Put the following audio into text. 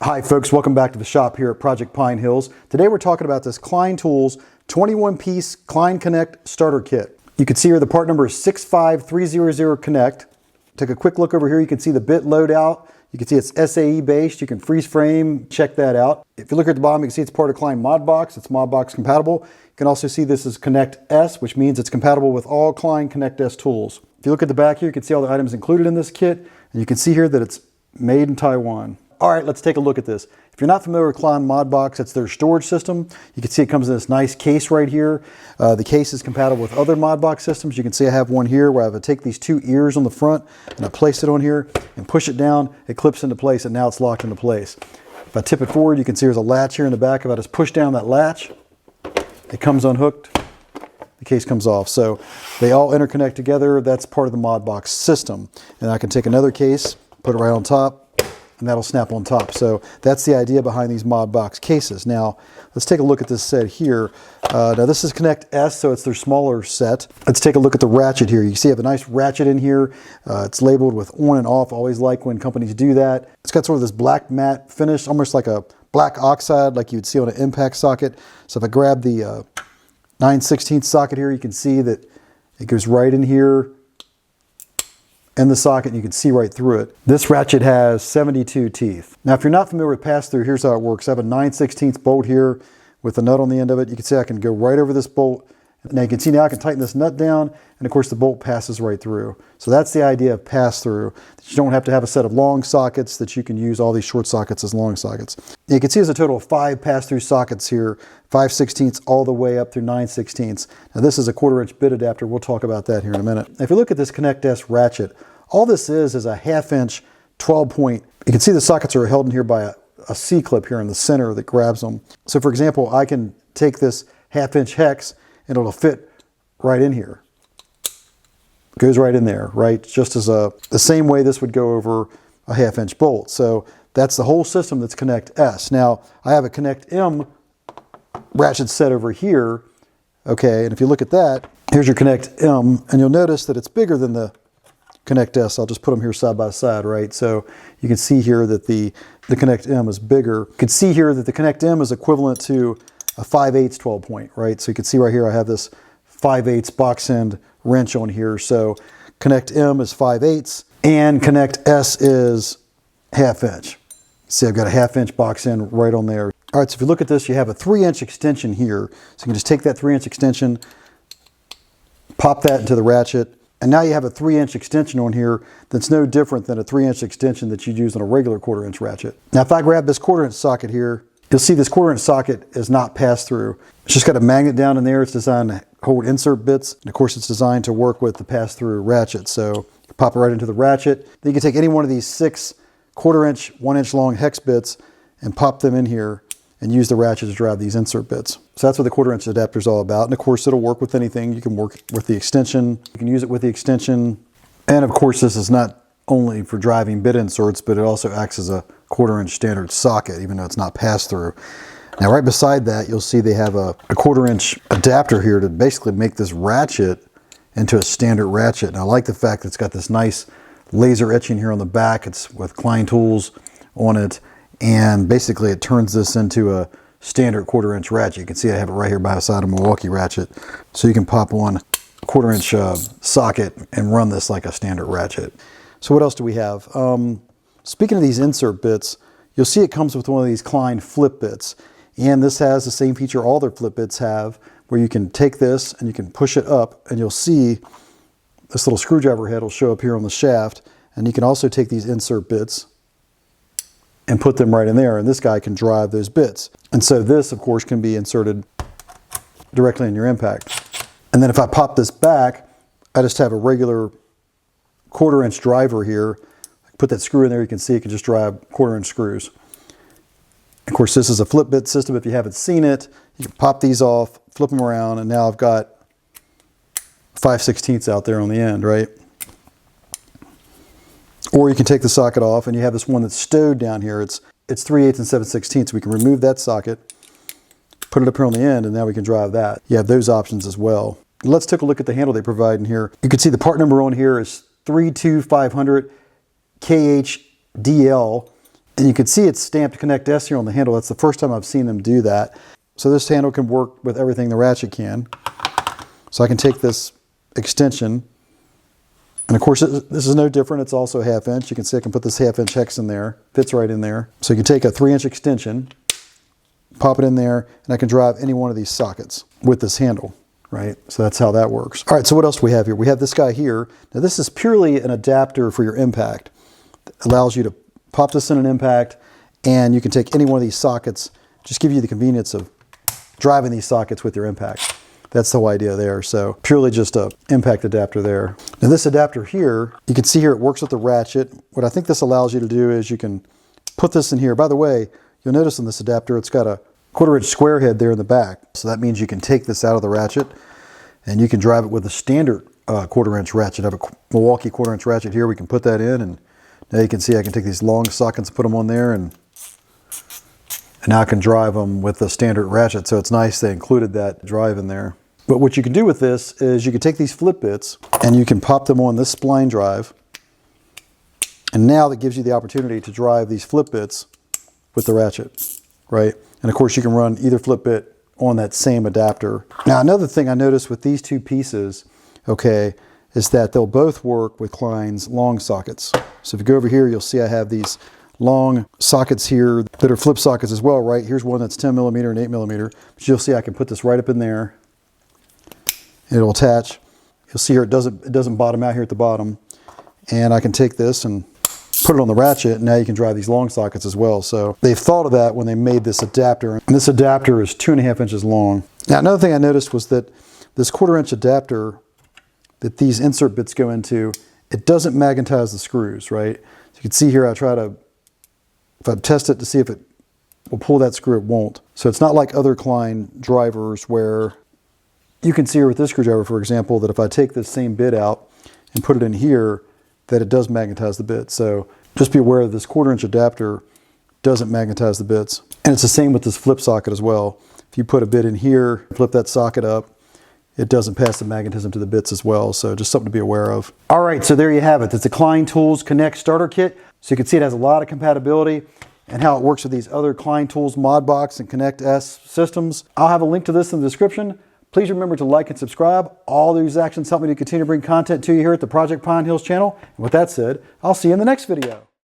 Hi folks, welcome back to the shop here at Project Pine Hills. Today we're talking about this Klein Tools 21-piece Klein KNECT starter kit. You can see here the part number is 65300KNECT. Take a quick look over here, you can see the bit loadout. You can see it's SAE based, you can freeze frame, check that out. If you look at the bottom, you can see it's part of Klein Modbox, it's Modbox compatible. You can also see this is KNECT S, which means it's compatible with all Klein KNECT S tools. If you look at the back here, you can see all the items included in this kit, and you can see here that it's made in Taiwan. All right, let's take a look at this. If you're not familiar with Klein Modbox, it's their storage system. You can see it comes in this nice case right here. The case is compatible with other Modbox systems. You can see I have one here where I have to take these two ears on the front and I place it on here and push it down. It clips into place and now it's locked into place. If I tip it forward, you can see there's a latch here in the back. If I just push down that latch, it comes unhooked. The case comes off. So they all interconnect together. That's part of the Modbox system. And I can take another case, put it right on top, and that'll snap on top. So that's the idea behind these Modbox cases. Now, let's take a look at this set here. Now this is KNECT S, so it's their smaller set. Let's take a look at the ratchet here. You see I have a nice ratchet in here. It's labeled with on and off. Always like when companies do that. It's got sort of this black matte finish, almost like a black oxide like you would see on an impact socket. So if I grab the 9/16 socket here, you can see that it goes right in here in the socket, and you can see right through it. This ratchet has 72 teeth. Now, if you're not familiar with pass-through, here's how it works. I have a 9/16 bolt here with a nut on the end of it. You can see I can go right over this bolt. Now you can see now I can tighten this nut down, and of course the bolt passes right through. So that's the idea of pass-through. You don't have to have a set of long sockets, that you can use all these short sockets as long sockets. You can see there's a total of 5 pass-through sockets here, 5/16 all the way up through 9/16. Now this is a 1/4-inch bit adapter. We'll talk about that here in a minute. Now, if you look at this KNECT S ratchet, all this is a 1/2-inch 12-point. You can see the sockets are held in here by a C-clip here in the center that grabs them. So for example, I can take this 1/2-inch hex and it'll fit right in here. It goes right in there, right? Just as the same way this would go over a 1/2-inch bolt. So that's the whole system that's KNECT S. Now, I have a KNECT M ratchet set over here. Okay, and if you look at that, here's your KNECT M, and you'll notice that it's bigger than the KNECT S. I'll just put them here side by side, right? So you can see here that the KNECT M is bigger. You can see here that the KNECT M is equivalent to a 5/8 12 point, right? So you can see right here I have this 5/8 box end wrench on here. So KNECT M is 5/8 and KNECT S is 1/2-inch. See, I've got a 1/2-inch box end right on there. All right, so if you look at this, you have a 3-inch extension here. So you can just take that 3-inch extension, pop that into the ratchet, and now you have a 3-inch extension on here that's no different than a 3-inch extension that you'd use on a regular 1/4-inch ratchet. Now, if I grab this 1/4-inch socket here, you'll see this 1/4-inch socket is not pass-through. It's just got a magnet down in there. It's designed to hold insert bits. And of course, it's designed to work with the pass-through ratchet. So you pop it right into the ratchet. Then you can take any one of these 6 1/4-inch, 1-inch long hex bits and pop them in here and use the ratchet to drive these insert bits. So that's what the 1/4-inch adapter is all about. And of course, it'll work with anything. You can work with the extension. You can use it with the extension. And of course, this is not only for driving bit inserts, but it also acts as a 1/4-inch standard socket, even though it's not pass-through. Now, right beside that, you'll see they have a 1/4-inch adapter here to basically make this ratchet into a standard ratchet. And I like the fact that it's got this nice laser etching here on the back. It's with Klein tools on it. And basically it turns this into a standard 1/4-inch ratchet. You can see I have it right here by the side of a Milwaukee ratchet. So you can pop on a 1/4-inch socket and run this like a standard ratchet. So what else do we have? Speaking of these insert bits, you'll see it comes with one of these Klein flip bits. And this has the same feature all their flip bits have, where you can take this and you can push it up, and you'll see this little screwdriver head will show up here on the shaft. And you can also take these insert bits and put them right in there, and this guy can drive those bits. And so this, of course, can be inserted directly in your impact. And then if I pop this back, I just have a regular 1/4-inch driver here. Put that screw in there, you can see it can just drive 1/4-inch screws. Of course, this is a flip bit system. If you haven't seen it, you can pop these off, flip them around, and now I've got 5/16 out there on the end, right? Or you can take the socket off and you have this one that's stowed down here. It's 3/8 and 7/16. So we can remove that socket, put it up here on the end, and now we can drive that. You have those options as well. Let's take a look at the handle they provide in here. You can see the part number on here is 65300KNECT. And you can see it's stamped KNECT S here on the handle. That's the first time I've seen them do that. So this handle can work with everything the ratchet can. So I can take this extension, and of course this is no different. It's also 1/2 inch. You can see I can put this 1/2 inch hex in there. Fits right in there. So you can take a 3-inch extension, pop it in there, and I can drive any one of these sockets with this handle, right? So that's how that works. All right, so what else do we have here? We have this guy here. Now this is purely an adapter for your impact. It allows you to pop this in an impact, and you can take any one of these sockets, just give you the convenience of driving these sockets with your impact. That's the whole idea there. So purely just a impact adapter there. Now this adapter here, you can see here it works with the ratchet. What I think this allows you to do is you can put this in here. By the way, you'll notice in this adapter it's got a 1/4 inch square head there in the back. So that means you can take this out of the ratchet and you can drive it with a standard 1/4 inch ratchet. I have a Milwaukee 1/4 inch ratchet here. We can put that in, and now you can see I can take these long sockets and put them on there, and now I can drive them with the standard ratchet. So it's nice they included that drive in there. But what you can do with this is you can take these flip bits and you can pop them on this spline drive. And now that gives you the opportunity to drive these flip bits with the ratchet, right? And of course you can run either flip bit on that same adapter. Now another thing I noticed with these two pieces, okay, is that they'll both work with Klein's long sockets. So if you go over here, you'll see I have these long sockets here that are flip sockets as well, right? Here's one that's 10mm and 8mm. But you'll see I can put this right up in there. It'll attach. You'll see here it doesn't bottom out here at the bottom. And I can take this and put it on the ratchet, and now you can drive these long sockets as well. So they've thought of that when they made this adapter. And this adapter is 2.5 inches long. Now another thing I noticed was that this 1/4 inch adapter that these insert bits go into, it doesn't magnetize the screws, right? So you can see here I try to, if I test it to see if it will pull that screw, it won't. So it's not like other Klein drivers where you can see here with this screwdriver, for example, that if I take this same bit out and put it in here, that it does magnetize the bit. So just be aware that this 1/4 inch adapter doesn't magnetize the bits. And it's the same with this flip socket as well. If you put a bit in here, flip that socket up, it doesn't pass the magnetism to the bits as well. So just something to be aware of. All right, so there you have it. It's a Klein Tools KNECT starter kit. So you can see it has a lot of compatibility and how it works with these other Klein Tools Modbox and KNECT S systems. I'll have a link to this in the description. Please remember to like and subscribe. All these actions help me to continue to bring content to you here at the Project Pine Hills channel. And with that said, I'll see you in the next video.